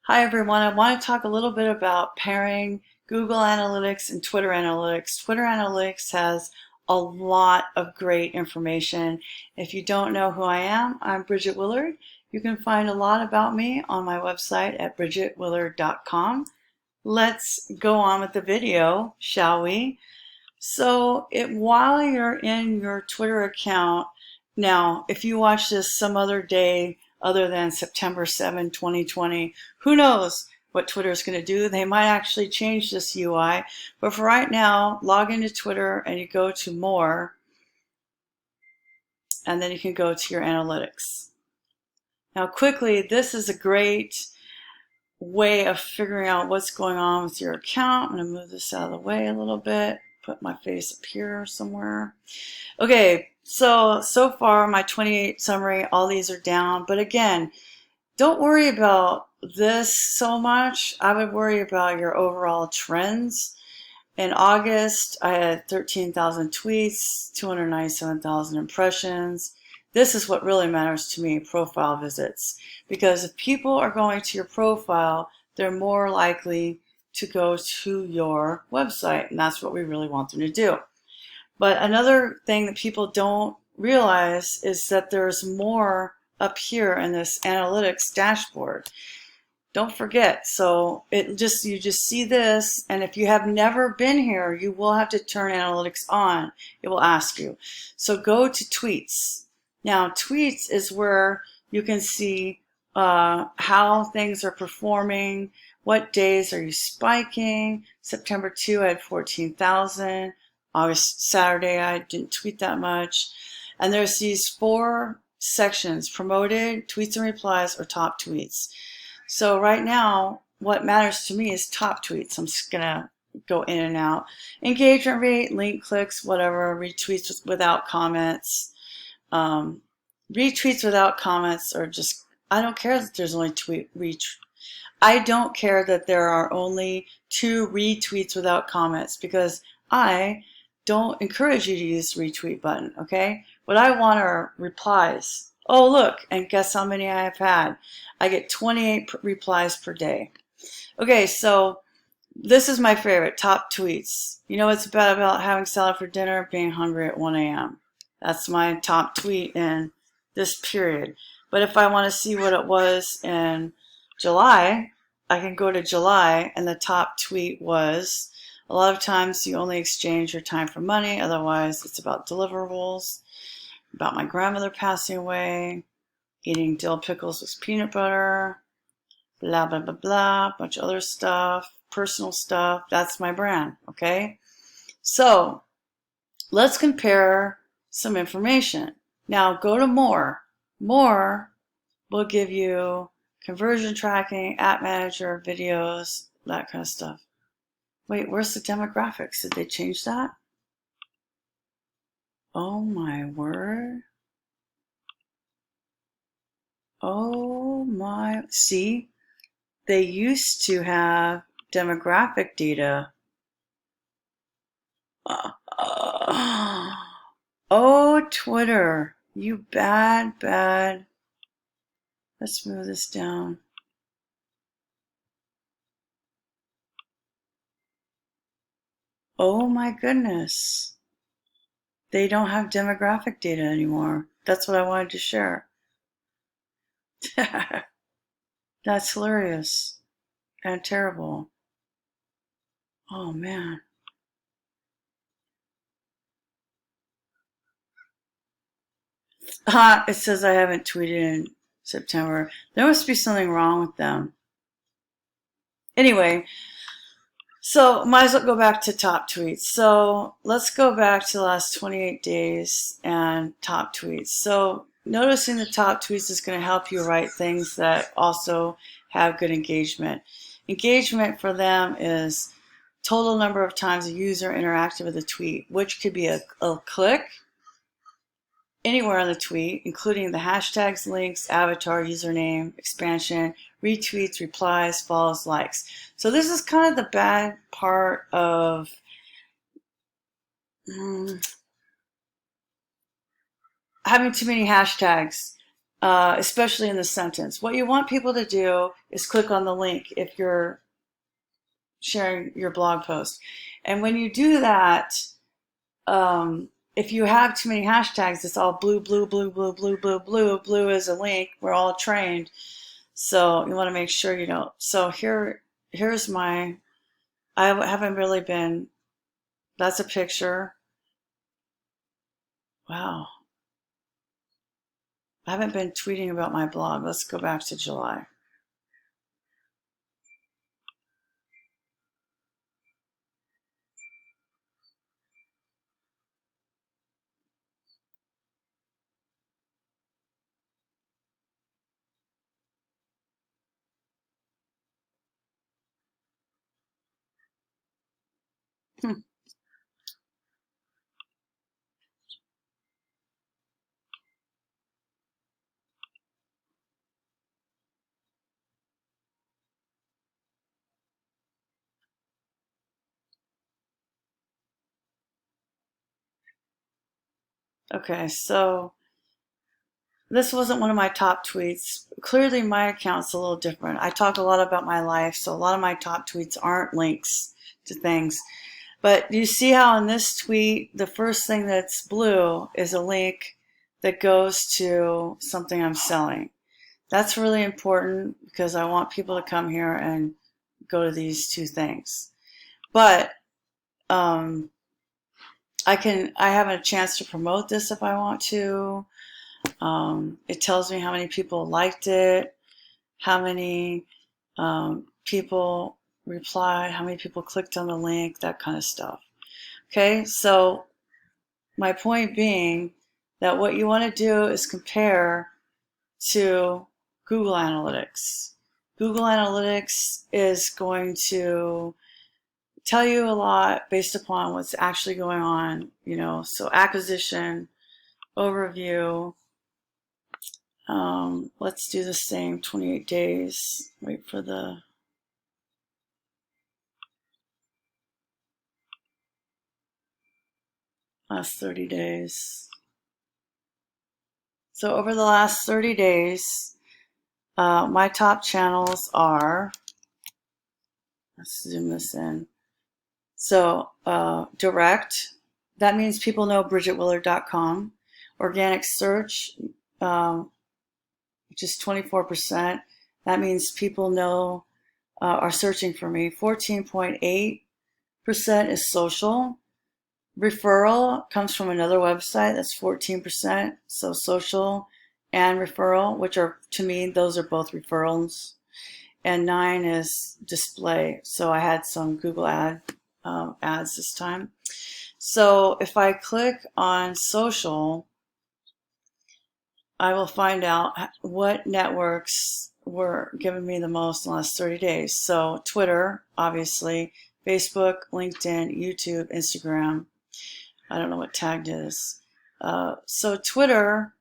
Hi everyone, I want to talk a little bit about pairing Google Analytics and Twitter Analytics. Twitter Analytics has a lot of great information. If you don't know who I am, I'm Bridget Willard. You can find a lot about me on my website at bridgetwillard.com. Let's go on with the video, shall we? So while you're in your Twitter account, now if you watch this some other day other than September 7, 2020, who knows what Twitter is going to do. They might actually change this UI. But for right now, log into Twitter and you go to More, and then you can go to your analytics. Now quickly, this is a great way of figuring out what's going on with your account. I'm going to move this out of the way a little bit, put my face up here somewhere. Okay, so far my 28 summary, all these are down, but again, don't worry about this so much. I would worry about your overall trends. In August, I had 13,000 tweets, 297,000 impressions. This is what really matters to me, profile visits. Because if people are going to your profile, they're more likely to go to your website, and that's what we really want them to do. But another thing that people don't realize is that there's more up here in this analytics dashboard. Don't forget. So you just see this, and if you have never been here, you will have to turn analytics on. It will ask you. So go to tweets. Now tweets is where you can see how things are performing, what days are you spiking. September 2 I had 14,000. Saturday I didn't tweet that much. And there's these 4 sections: promoted, tweets and replies, or top tweets. So right now, what matters to me is top tweets. I'm just gonna go in and out. Engagement rate, link clicks, whatever, retweets without comments. Retweets without comments are just, I don't care that there's only I don't care that there are only 2 retweets without comments, because I don't encourage you to use the retweet button, okay? What I want are replies. Oh, look, and guess how many I have had? I get 28 replies per day. Okay, so this is my favorite, top tweets. You know what's bad about having salad for dinner? Being hungry at 1 a.m. That's my top tweet in this period. But if I want to see what it was in July, I can go to July, and the top tweet was, a lot of times you only exchange your time for money, otherwise it's about deliverables, about my grandmother passing away, eating dill pickles with peanut butter, blah, blah, blah, blah, bunch of other stuff, personal stuff. That's my brand, okay? So let's compare some information. Now go to More. More will give you conversion tracking, app manager, videos, that kind of stuff. Wait, where's the demographics? Did they change that? Oh my word. Oh my, see? They used to have demographic data. Oh, Twitter, you bad, bad. Let's move this down. Oh my goodness. They don't have demographic data anymore. That's what I wanted to share. That's hilarious and terrible. Oh man. It says I haven't tweeted in September. There must be something wrong with them. Anyway, so might as well go back to top tweets. So let's go back to the last 28 days and top tweets. So noticing the top tweets is going to help you write things that also have good engagement. Engagement for them is total number of times a user interacted with a tweet, which could be a click anywhere on the tweet, including the hashtags, links, avatar, username, expansion, retweets, replies, follows, likes. So this is kind of the bad part of having too many hashtags. especially in the sentence. What you want people to do is click on the link if you're sharing your blog post. And when you do that, if you have too many hashtags, it's all blue, blue, blue, blue, blue, blue, blue. Blue is a link. We're all trained. So you want to make sure you don't. So here's my, I haven't really been, that's a picture. Wow. I haven't been tweeting about my blog. Let's go back to July. Okay, so this wasn't one of my top tweets. Clearly, my account's a little different. I talk a lot about my life, so a lot of my top tweets aren't links to things. But you see how in this tweet, the first thing that's blue is a link that goes to something I'm selling. That's really important because I want people to come here and go to these two things. But I have a chance to promote this if I want to. It tells me how many people liked it, how many people replied, how many people clicked on the link, that kind of stuff. Okay, so my point being that what you want to do is compare to Google Analytics. Google Analytics is going to tell you a lot based upon what's actually going on, so acquisition, overview. Let's do the same 28 days. Wait for the last 30 days. So over the last 30 days, my top channels are, let's zoom this in. So direct, that means people know BridgetWillard.com. Organic search, which is 24%. That means people know, are searching for me. 14.8% is social. Referral comes from another website. That's 14%. So social and referral, which are, to me, those are both referrals. And 9 is display. So I had some Google ads this time. So if I click on social, I will find out what networks were giving me the most in the last 30 days. So Twitter, obviously, Facebook, LinkedIn, YouTube, Instagram. I don't know what tagged is. So Twitter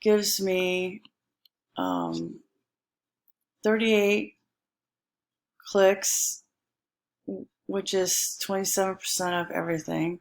gives me 38 clicks, which is 27% of everything.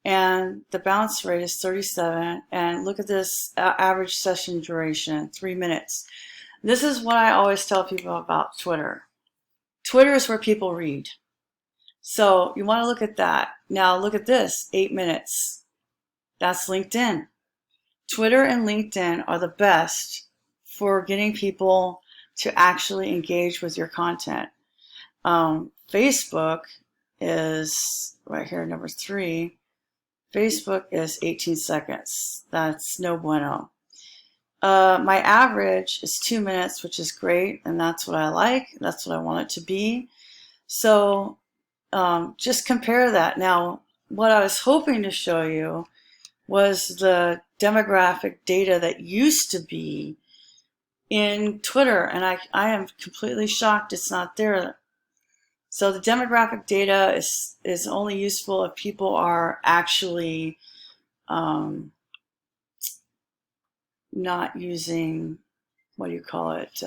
And the bounce rate is 37. And look at this average session duration, 3 minutes. This is what I always tell people about Twitter. Twitter is where people read. So you want to look at that. Now look at this, 8 minutes. That's LinkedIn. Twitter and LinkedIn are the best for getting people to actually engage with your content. Facebook is right here, number 3. Facebook is 18 seconds. That's no bueno. My average is 2 minutes, which is great, and that's what I like. That's what I want it to be. So just compare that. Now, what I was hoping to show you was the demographic data that used to be in Twitter, and I am completely shocked it's not there. So the demographic data is only useful if people are actually not using, what do you call it,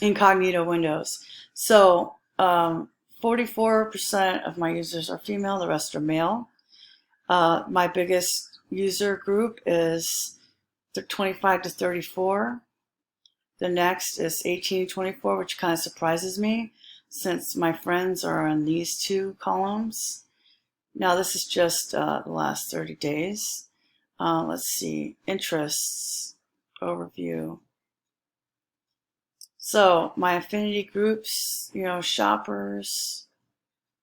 incognito windows. So 44% of my users are female, the rest are male. My biggest user group is 25 to 34. The next is 18 to 24, which kind of surprises me since my friends are on these two columns. Now this is just the last 30 days. Let's see, interests, overview. So my affinity groups, shoppers,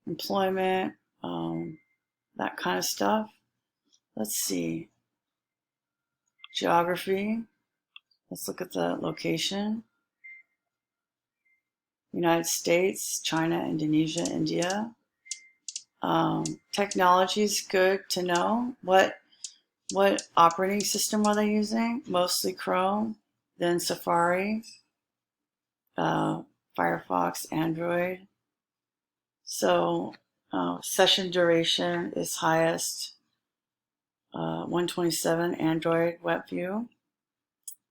employment, that kind of stuff. Let's see, geography. Let's look at the location. United States, China, Indonesia, India. Technology is good to know. What operating system are they using? Mostly Chrome, then Safari, Firefox, Android. So session duration is highest, 127, Android WebView.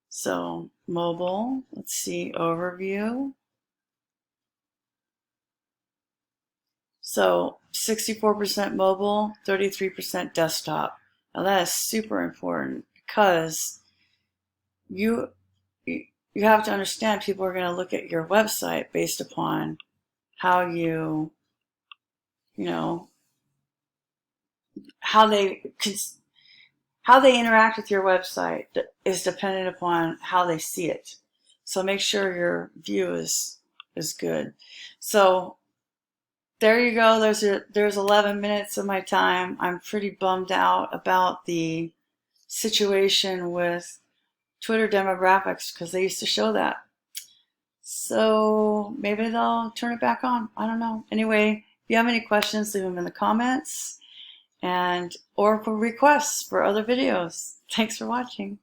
So mobile, let's see, overview. So 64% mobile, 33% desktop. Now that is super important because you have to understand people are going to look at your website based upon how how they interact with your website is dependent upon how they see it. So make sure your view is good. So there you go. There's 11 minutes of my time. I'm pretty bummed out about the situation with Twitter demographics because they used to show that. So maybe they'll turn it back on. I don't know. Anyway, if you have any questions, leave them in the comments or for requests for other videos. Thanks for watching.